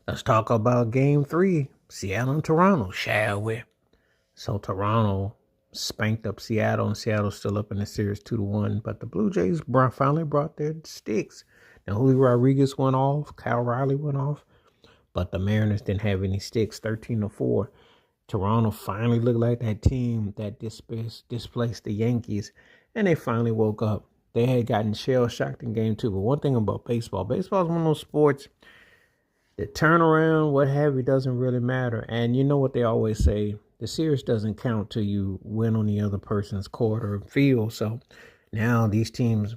Let's talk about game 3, Seattle and Toronto, shall we? So Toronto spanked up Seattle, and Seattle's still up in the series 2-1. But the Blue Jays finally brought their sticks. Now Julio Rodriguez went off, Kyle Riley went off, but the Mariners didn't have any sticks, 13-4. Toronto finally looked like that team that displaced the Yankees, and they finally woke up. They had gotten shell-shocked in game 2. But one thing about baseball is one of those sports, the turnaround, what have you, doesn't really matter. And you know what they always say, the series doesn't count till you win on the other person's court or field. So now these teams,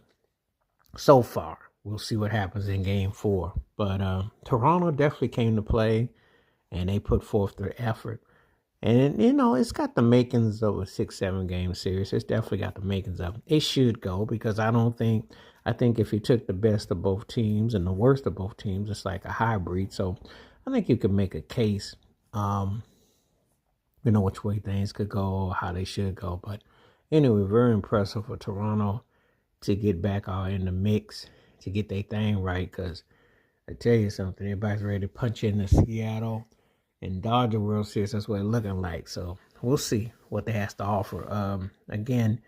so far, we'll see what happens in game 4. But Toronto definitely came to play, and they put forth their effort. And, it's got the makings of a 6-7 game series. It's definitely got the makings of it. It should go, because I think if you took the best of both teams and the worst of both teams, it's like a hybrid. So I think you could make a case, which way things could go, how they should go. But anyway, very impressive for Toronto to get back all in the mix, to get their thing right. Because I tell you something, everybody's ready to punch in the Seattle and Dodger World Series. That's what it's looking like. So we'll see what they have to offer. Again,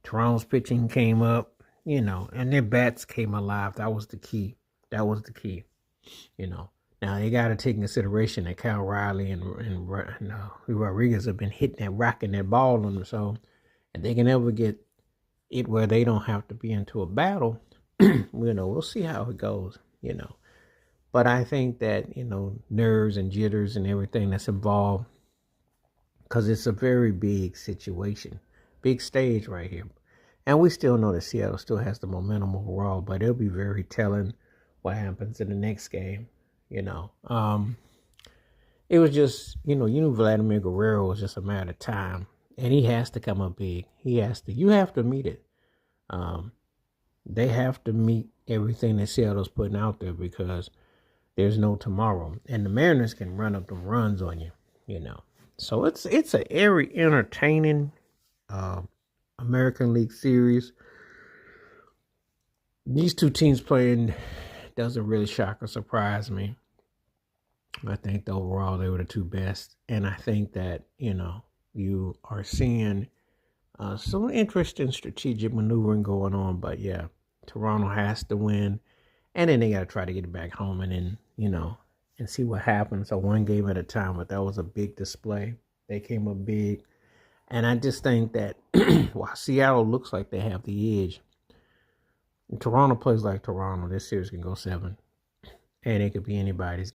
Toronto's pitching came up, and their bats came alive. That was the key. Now they got to take in consideration that Kyle Riley and Rodriguez have been hitting that, rocking that ball on them. So if they can ever get it where they don't have to be into a battle, we'll see how it goes, But I think that, nerves and jitters and everything that's involved, because it's a very big situation, big stage right here. And we still know that Seattle still has the momentum overall, but it'll be very telling what happens in the next game, It was just, Vladimir Guerrero was just a matter of time. And he has to come up big. You have to meet it. They have to meet everything that Seattle's putting out there, because there's no tomorrow. And the Mariners can run up them runs on you, So it's a very entertaining American League series. These two teams playing doesn't really shock or surprise me. I think that overall they were the two best. And I think that, you are seeing some interesting strategic maneuvering going on. But yeah, Toronto has to win. And then they got to try to get it back home and then, and see what happens. So one game at a time, but that was a big display. They came up big. And I just think that while Seattle looks like they have the edge, Toronto plays like Toronto. This series can go 7. And it could be anybody's.